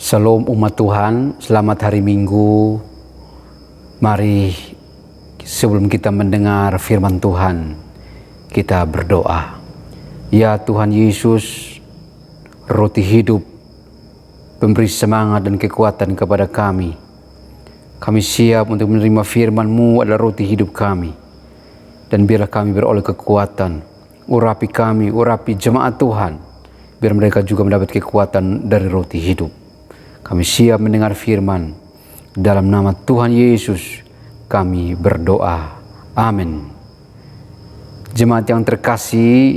Shalom umat Tuhan, selamat hari Minggu. Mari sebelum kita mendengar firman Tuhan, kita berdoa. Ya Tuhan Yesus, roti hidup, pemberi semangat dan kekuatan kepada kami. Kami siap untuk menerima firman-Mu adalah roti hidup kami. Dan biarlah kami beroleh kekuatan. Urapi kami, urapi jemaat Tuhan. Biar mereka juga mendapat kekuatan dari roti hidup. Kami siap mendengar firman. Dalam nama Tuhan Yesus kami berdoa. Amin. Jemaat yang terkasih,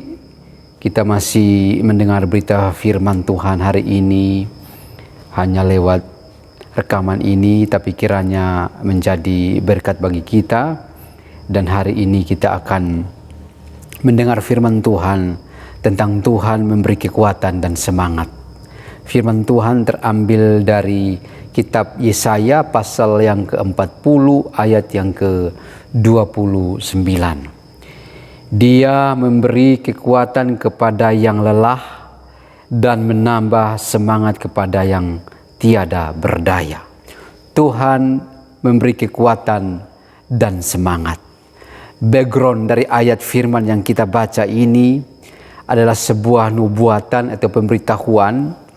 kita masih mendengar berita firman Tuhan hari ini. Hanya lewat rekaman ini, tapi kiranya menjadi berkat bagi kita. Dan hari ini kita akan mendengar firman Tuhan tentang Tuhan memberi kekuatan dan semangat. Firman Tuhan terambil dari kitab Yesaya pasal yang ke-40 ayat yang ke-29. Dia memberi kekuatan kepada yang lelah dan menambah semangat kepada yang tiada berdaya. Tuhan memberi kekuatan dan semangat. Background dari ayat firman yang kita baca ini adalah sebuah nubuatan atau pemberitahuan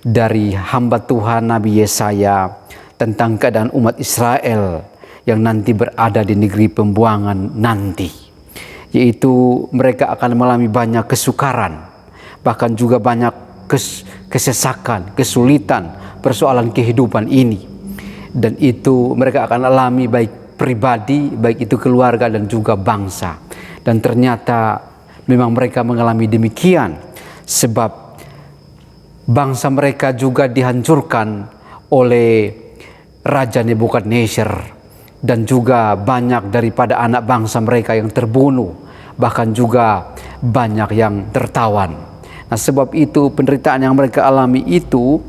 dari hamba Tuhan Nabi Yesaya tentang keadaan umat Israel yang nanti berada di negeri pembuangan nanti. Yaitu mereka akan mengalami banyak kesukaran, bahkan juga banyak kesesakan, kesulitan, persoalan kehidupan ini. Dan itu mereka akan alami baik pribadi, baik itu keluarga dan juga bangsa. Dan ternyata memang mereka mengalami demikian sebab bangsa mereka juga dihancurkan oleh Raja Nebukadnezar dan juga banyak daripada anak bangsa mereka yang terbunuh, bahkan juga banyak yang tertawan. Nah, sebab itu penderitaan yang mereka alami itu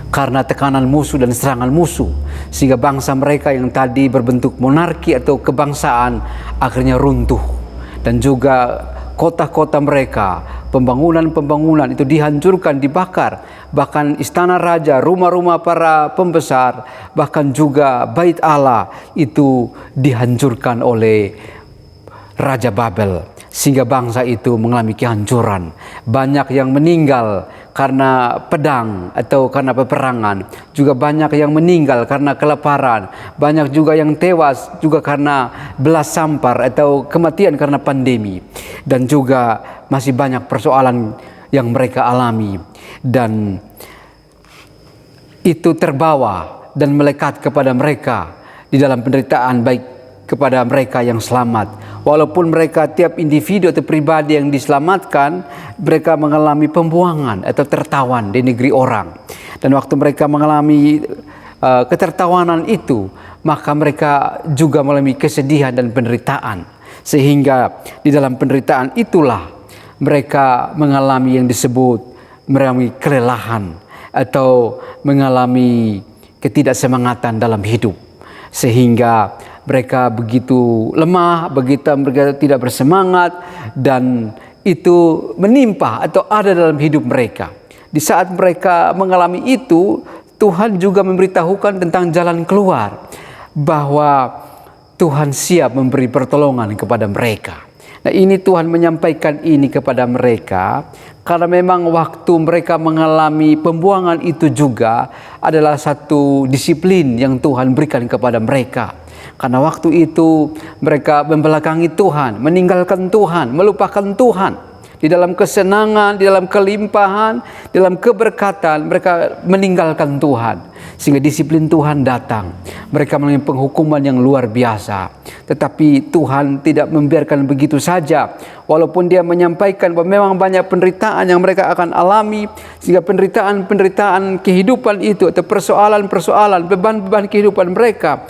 karena tekanan musuh dan serangan musuh, sehingga bangsa mereka yang tadi berbentuk monarki atau kebangsaan akhirnya runtuh, dan juga kota-kota mereka, pembangunan itu dihancurkan, dibakar. Bahkan istana raja, rumah-rumah para pembesar, bahkan juga bait Allah itu dihancurkan oleh Raja Babel. Sehingga bangsa itu mengalami kehancuran. Banyak yang meninggal karena pedang atau karena peperangan. Juga banyak yang meninggal karena kelaparan. Banyak juga yang tewas juga karena belas sampar atau kematian karena pandemi. Dan juga masih banyak persoalan yang mereka alami. Dan itu terbawa dan melekat kepada mereka di dalam penderitaan, baik kepada mereka yang selamat. Walaupun mereka tiap individu atau pribadi yang diselamatkan, mereka mengalami pembuangan atau tertawan di negeri orang. Dan waktu mereka mengalami ketertawanan itu, maka mereka juga mengalami kesedihan dan penderitaan. Sehingga di dalam penderitaan itulah mereka mengalami yang disebut mengalami kelelahan atau mengalami ketidaksemangatan dalam hidup. Sehingga mereka begitu lemah, mereka tidak bersemangat, dan itu menimpa atau ada dalam hidup mereka. Di saat mereka mengalami itu, Tuhan juga memberitahukan tentang jalan keluar, bahwa Tuhan siap memberi pertolongan kepada mereka. Nah, ini Tuhan menyampaikan ini kepada mereka karena memang waktu mereka mengalami pembuangan itu juga adalah satu disiplin yang Tuhan berikan kepada mereka. Karena waktu itu mereka membelakangi Tuhan, meninggalkan Tuhan, melupakan Tuhan. Di dalam kesenangan, di dalam kelimpahan, di dalam keberkatan, mereka meninggalkan Tuhan. Sehingga disiplin Tuhan datang. Mereka mengalami penghukuman yang luar biasa. Tetapi Tuhan tidak membiarkan begitu saja. Walaupun Dia menyampaikan bahwa memang banyak penderitaan yang mereka akan alami. Sehingga penderitaan kehidupan itu atau persoalan-persoalan, beban-beban kehidupan mereka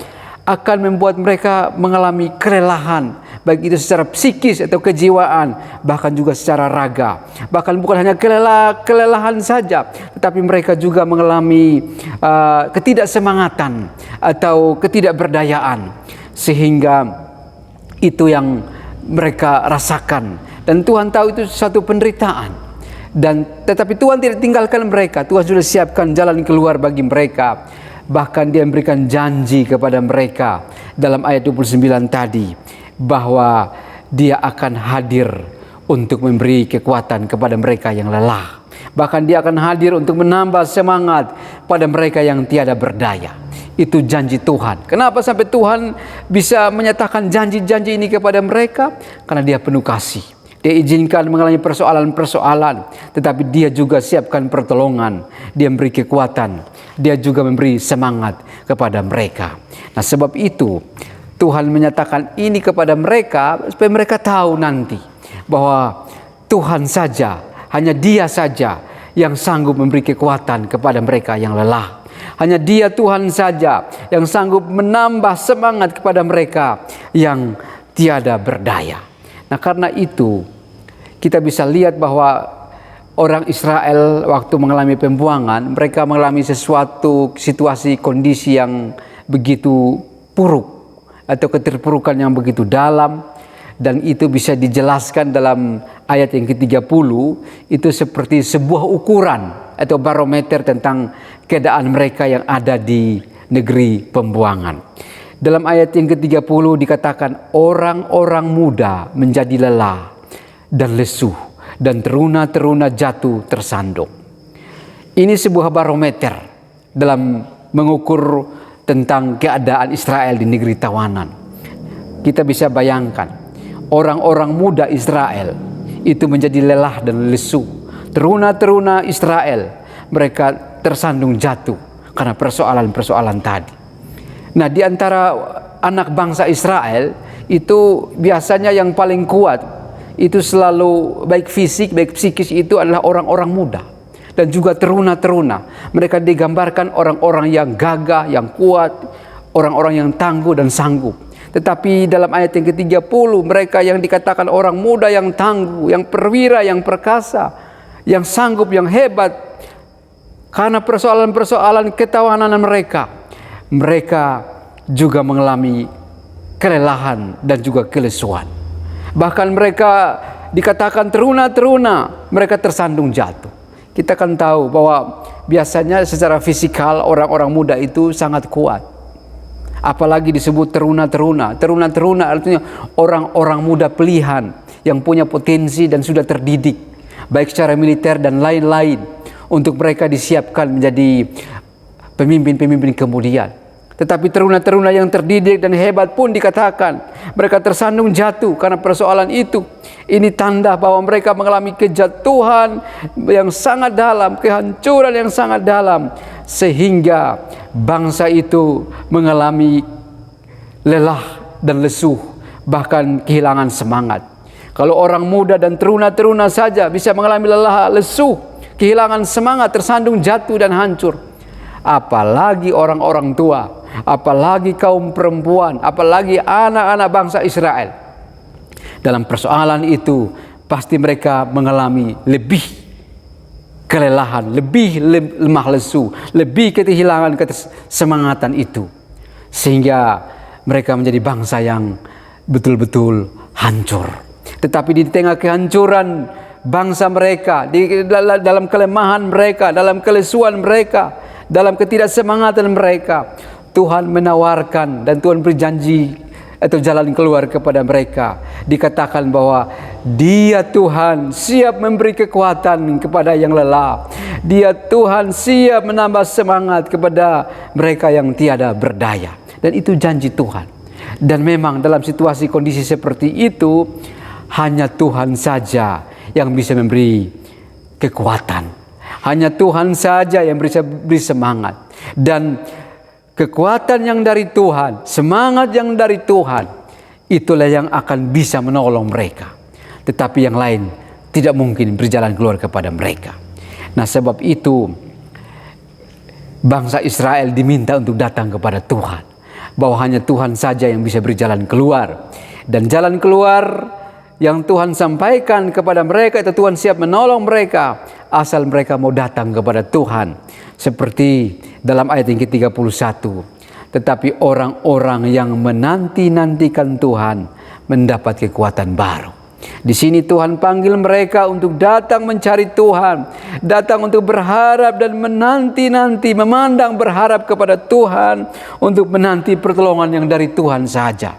akan membuat mereka mengalami kelelahan, baik itu secara psikis atau kejiwaan, bahkan juga secara raga. Bahkan bukan hanya kelelahan saja, tetapi mereka juga mengalami ketidaksemangatan atau ketidakberdayaan. Sehingga itu yang mereka rasakan. Dan Tuhan tahu itu satu penderitaan. Tetapi Tuhan tidak tinggalkan mereka. Tuhan sudah siapkan jalan keluar bagi mereka. Bahkan Dia memberikan janji kepada mereka dalam ayat 29 tadi, bahwa Dia akan hadir untuk memberi kekuatan kepada mereka yang lelah. Bahkan Dia akan hadir untuk menambah semangat pada mereka yang tiada berdaya. Itu janji Tuhan. Kenapa sampai Tuhan bisa menyatakan janji-janji ini kepada mereka? Karena Dia penuh kasih. Dia izinkan mengalami persoalan-persoalan, tetapi Dia juga siapkan pertolongan. Dia memberi kekuatan. Dia juga memberi semangat kepada mereka. Nah, sebab itu Tuhan menyatakan ini kepada mereka supaya mereka tahu nanti bahwa Tuhan saja, hanya Dia saja yang sanggup memberi kekuatan kepada mereka yang lelah. Hanya Dia, Tuhan saja, yang sanggup menambah semangat kepada mereka yang tiada berdaya. Nah, karena itu kita bisa lihat bahwa orang Israel waktu mengalami pembuangan, mereka mengalami sesuatu situasi kondisi yang begitu buruk atau keterpurukan yang begitu dalam, dan itu bisa dijelaskan dalam ayat yang ke-30. Itu seperti sebuah ukuran atau barometer tentang keadaan mereka yang ada di negeri pembuangan. Dalam ayat yang ke-30 dikatakan, orang-orang muda menjadi lelah dan lesuh, dan teruna-teruna jatuh tersandung. Ini sebuah barometer dalam mengukur tentang keadaan Israel di negeri tawanan. Kita bisa bayangkan, orang-orang muda Israel itu menjadi lelah dan lesu. Teruna-teruna Israel, mereka tersandung jatuh karena persoalan-persoalan tadi. Nah, di antara anak bangsa Israel itu biasanya yang paling kuat itu selalu, baik fisik baik psikis, itu adalah orang-orang muda dan juga teruna-teruna. Mereka digambarkan orang-orang yang gagah, yang kuat, orang-orang yang tangguh dan sanggup. Tetapi dalam ayat yang ke-30, mereka yang dikatakan orang muda yang tangguh, yang perwira, yang perkasa, yang sanggup, yang hebat, karena persoalan-persoalan ketawanan mereka juga mengalami kelelahan dan juga kelesuan. Bahkan mereka dikatakan teruna-teruna, mereka tersandung jatuh. Kita kan tahu bahwa biasanya secara fisikal orang-orang muda itu sangat kuat. Apalagi disebut teruna-teruna. Teruna-teruna artinya orang-orang muda pilihan yang punya potensi dan sudah terdidik, baik secara militer dan lain-lain, untuk mereka disiapkan menjadi pemimpin-pemimpin kemudian. Tetapi teruna-teruna yang terdidik dan hebat pun dikatakan mereka tersandung jatuh karena persoalan itu. Ini tanda bahwa mereka mengalami kejatuhan yang sangat dalam, kehancuran yang sangat dalam, sehingga bangsa itu mengalami lelah dan lesuh, bahkan kehilangan semangat. Kalau orang muda dan teruna-teruna saja bisa mengalami lelah, lesuh, kehilangan semangat, tersandung jatuh dan hancur, apalagi orang-orang tua, apalagi kaum perempuan, apalagi anak-anak bangsa Israel. Dalam persoalan itu pasti mereka mengalami lebih kelelahan, lebih lemah lesu, lebih kehilangan kesemangatan itu, sehingga mereka menjadi bangsa yang betul-betul hancur. Tetapi di tengah kehancuran bangsa mereka, dalam kelemahan mereka, dalam kelesuan mereka, dalam ketidaksemangatan mereka, Tuhan menawarkan dan Tuhan berjanji atau jalan keluar kepada mereka. Dikatakan bahwa Dia Tuhan siap memberi kekuatan kepada yang lelah. Dia Tuhan siap menambah semangat kepada mereka yang tiada berdaya. Dan itu janji Tuhan. Dan memang dalam situasi kondisi seperti itu, hanya Tuhan saja yang bisa memberi kekuatan. Hanya Tuhan saja yang bisa beri semangat. Dan kekuatan yang dari Tuhan, semangat yang dari Tuhan, itulah yang akan bisa menolong mereka. Tetapi yang lain tidak mungkin berjalan keluar kepada mereka. Nah, sebab itu bangsa Israel diminta untuk datang kepada Tuhan, bahwa hanya Tuhan saja yang bisa berjalan keluar. Dan jalan keluar yang Tuhan sampaikan kepada mereka itu, Tuhan siap menolong mereka asal mereka mau datang kepada Tuhan. Seperti dalam ayat yang ke-31, tetapi orang-orang yang menanti-nantikan Tuhan mendapat kekuatan baru. Di sini Tuhan panggil mereka untuk datang mencari Tuhan, datang untuk berharap dan menanti-nanti, memandang berharap kepada Tuhan untuk menanti pertolongan yang dari Tuhan saja.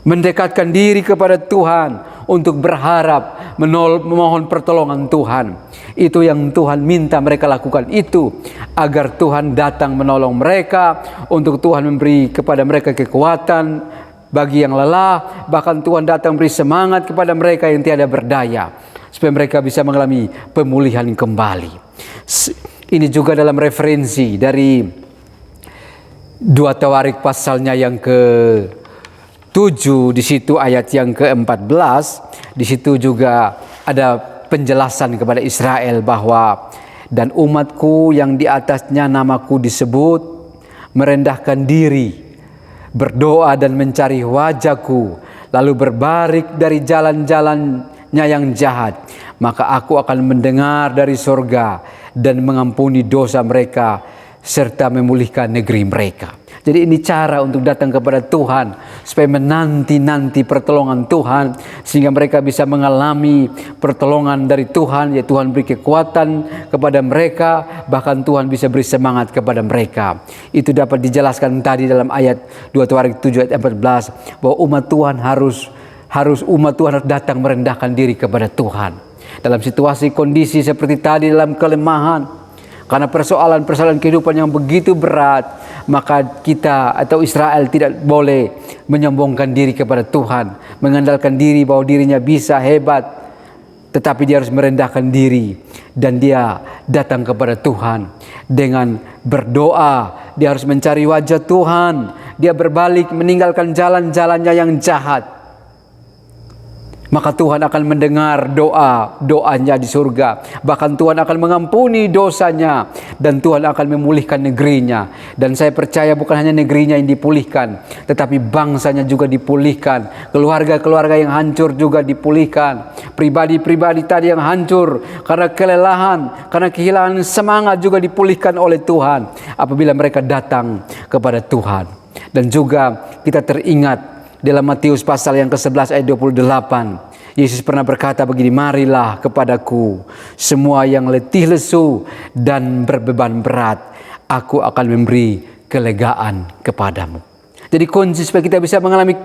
Mendekatkan diri kepada Tuhan untuk berharap, memohon pertolongan Tuhan. Itu yang Tuhan minta mereka lakukan itu, agar Tuhan datang menolong mereka, untuk Tuhan memberi kepada mereka kekuatan bagi yang lelah, bahkan Tuhan datang beri semangat kepada mereka yang tiada berdaya, supaya mereka bisa mengalami pemulihan kembali. Ini juga dalam referensi dari 2 Tawarik pasalnya yang ke-7, di situ ayat yang ke-14, di situ juga ada penjelasan kepada Israel bahwa dan umatku yang di atasnya namaku disebut merendahkan diri, berdoa dan mencari wajahku, lalu berbalik dari jalan-jalannya yang jahat, maka aku akan mendengar dari surga dan mengampuni dosa mereka serta memulihkan negeri mereka. Jadi ini cara untuk datang kepada Tuhan, supaya menanti-nanti pertolongan Tuhan, sehingga mereka bisa mengalami pertolongan dari Tuhan, ya Tuhan beri kekuatan kepada mereka, bahkan Tuhan bisa beri semangat kepada mereka. Itu dapat dijelaskan tadi dalam ayat 2 Tawarik 7 ayat 14, bahwa umat Tuhan harus datang merendahkan diri kepada Tuhan. Dalam situasi kondisi seperti tadi, dalam kelemahan, karena persoalan-persoalan kehidupan yang begitu berat, maka kita atau Israel tidak boleh menyombongkan diri kepada Tuhan, mengandalkan diri bahwa dirinya bisa hebat, tetapi dia harus merendahkan diri dan dia datang kepada Tuhan dengan berdoa. Dia harus mencari wajah Tuhan, dia berbalik meninggalkan jalan-jalannya yang jahat. Maka Tuhan akan mendengar doanya di surga. Bahkan Tuhan akan mengampuni dosanya, dan Tuhan akan memulihkan negerinya. Dan saya percaya bukan hanya negerinya yang dipulihkan, tetapi bangsanya juga dipulihkan. Keluarga-keluarga yang hancur juga dipulihkan. Pribadi-pribadi tadi yang hancur karena kelelahan, karena kehilangan semangat juga dipulihkan oleh Tuhan apabila mereka datang kepada Tuhan. Dan juga kita teringat dalam Matius pasal yang ke-11 ayat 28, Yesus pernah berkata begini, marilah kepadaku semua yang letih lesu dan berbeban berat, aku akan memberi kelegaan kepadamu. Jadi kunci supaya kita bisa mengalami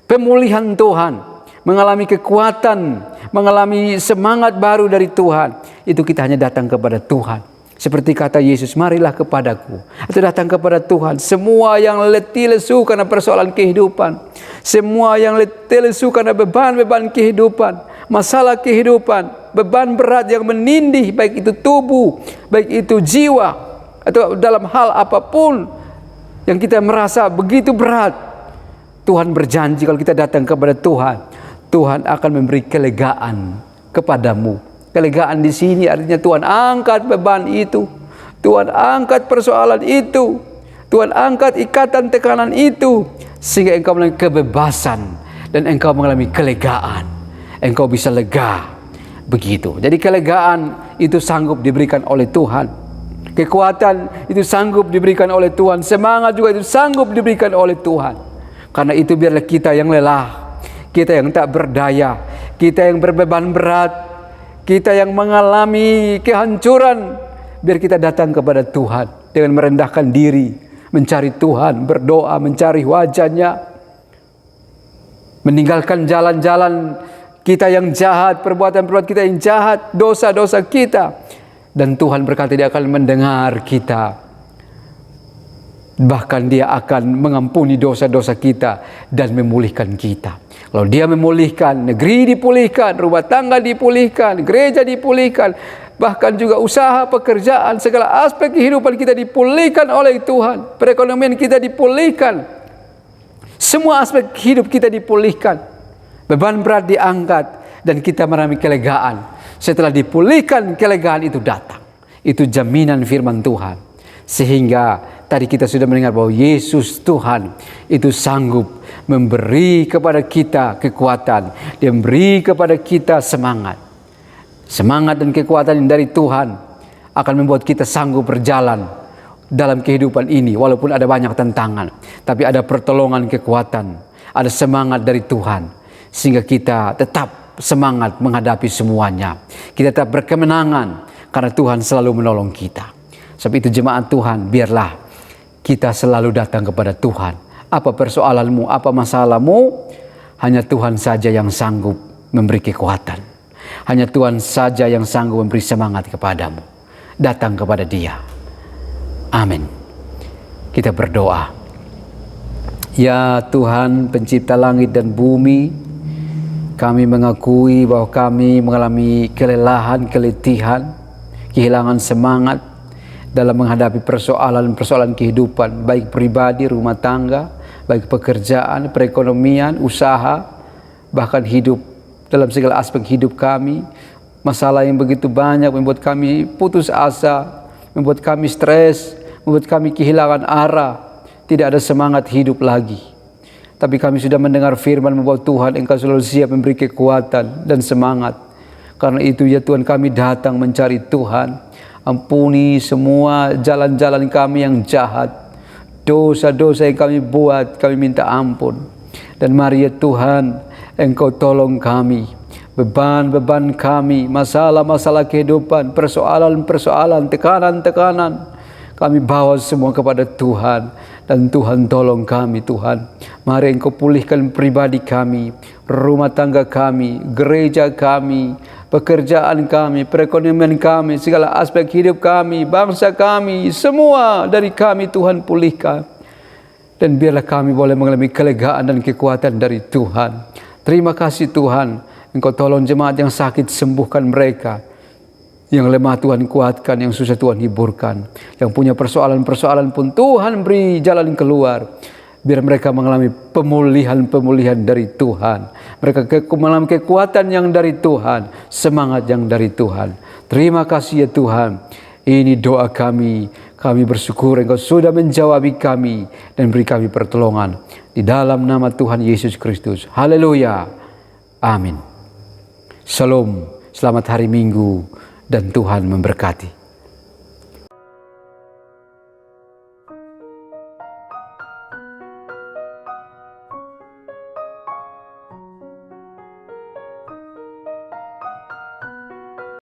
pemulihan Tuhan, mengalami kekuatan, mengalami semangat baru dari Tuhan, itu kita hanya datang kepada Tuhan. Seperti kata Yesus, marilah kepadaku. Atau datang kepada Tuhan. Semua yang letih lesu karena persoalan kehidupan. Semua yang letih lesu karena beban-beban kehidupan. Masalah kehidupan. Beban berat yang menindih. Baik itu tubuh, baik itu jiwa. Atau dalam hal apapun yang kita merasa begitu berat. Tuhan berjanji kalau kita datang kepada Tuhan, Tuhan akan memberi kelegaan kepadamu. Kelegaan di sini artinya Tuhan angkat beban itu, Tuhan angkat persoalan itu, Tuhan angkat ikatan tekanan itu, sehingga engkau mengalami kebebasan dan engkau mengalami kelegaan. Engkau bisa lega begitu. Jadi kelegaan itu sanggup diberikan oleh Tuhan. Kekuatan itu sanggup diberikan oleh Tuhan. Semangat juga itu sanggup diberikan oleh Tuhan. Karena itu biarlah kita yang lelah, kita yang tak berdaya, kita yang berbeban berat, kita yang mengalami kehancuran, biar kita datang kepada Tuhan dengan merendahkan diri, mencari Tuhan, berdoa, mencari wajahnya, meninggalkan jalan-jalan kita yang jahat, perbuatan-perbuatan kita yang jahat, dosa-dosa kita. Dan Tuhan berkata Dia akan mendengar kita. Bahkan Dia akan mengampuni dosa-dosa kita dan memulihkan kita. Kalau Dia memulihkan, negeri dipulihkan, rumah tangga dipulihkan, gereja dipulihkan, bahkan juga usaha, pekerjaan, segala aspek kehidupan kita dipulihkan oleh Tuhan. Perekonomian kita dipulihkan. Semua aspek hidup kita dipulihkan. Beban berat diangkat dan kita mengalami kelegaan. Setelah dipulihkan, kelegaan itu datang. Itu jaminan firman Tuhan. Sehingga tadi kita sudah mendengar bahwa Yesus Tuhan itu sanggup memberi kepada kita kekuatan. Dia memberi kepada kita semangat. Semangat dan kekuatan yang dari Tuhan akan membuat kita sanggup berjalan dalam kehidupan ini. Walaupun ada banyak tantangan, tapi ada pertolongan kekuatan, ada semangat dari Tuhan. sehingga kita tetap semangat menghadapi semuanya. Kita tetap berkemenangan karena Tuhan selalu menolong kita. Sebab itu jemaat Tuhan, biarlah kita selalu datang kepada Tuhan. Apa persoalanmu, apa masalahmu, hanya Tuhan saja yang sanggup memberi kekuatan. Hanya Tuhan saja yang sanggup memberi semangat kepadamu. Datang kepada Dia. Amin. Kita berdoa. Ya Tuhan, pencipta langit dan bumi, kami mengakui bahwa kami mengalami kelelahan, keletihan, kehilangan semangat dalam menghadapi persoalan-persoalan kehidupan, baik pribadi, rumah tangga, baik pekerjaan, perekonomian, usaha, bahkan hidup dalam segala aspek hidup kami. Masalah yang begitu banyak membuat kami putus asa, membuat kami stres, membuat kami kehilangan arah, tidak ada semangat hidup lagi. Tapi kami sudah mendengar firman bahwa Tuhan Engkau selalu siap memberi kekuatan dan semangat. Karena itu ya Tuhan, kami datang mencari Tuhan. Ampuni semua jalan-jalan kami yang jahat, dosa-dosa yang kami buat, kami minta ampun. Dan mari ya Tuhan, Engkau tolong kami, beban-beban kami, masalah-masalah kehidupan, persoalan-persoalan, tekanan-tekanan, kami bawa semua kepada Tuhan. Dan Tuhan tolong kami Tuhan. Mari Engkau pulihkan pribadi kami, rumah tangga kami, gereja kami, pekerjaan kami, perekonomian kami, segala aspek hidup kami, bangsa kami, semua dari kami Tuhan pulihkan. Dan biarlah kami boleh mengalami kelegaan dan kekuatan dari Tuhan. Terima kasih Tuhan, Engkau tolong jemaat yang sakit, sembuhkan mereka. Yang lemah Tuhan kuatkan, yang susah Tuhan hiburkan. Yang punya persoalan-persoalan pun Tuhan beri jalan keluar. Biar mereka mengalami pemulihan-pemulihan dari Tuhan. Mereka mengalami kekuatan yang dari Tuhan, semangat yang dari Tuhan. Terima kasih ya Tuhan. Ini doa kami. Kami bersyukur Engkau sudah menjawabi kami dan beri kami pertolongan. Di dalam nama Tuhan Yesus Kristus. Haleluya. Amin. Shalom. Selamat hari Minggu. Dan Tuhan memberkati.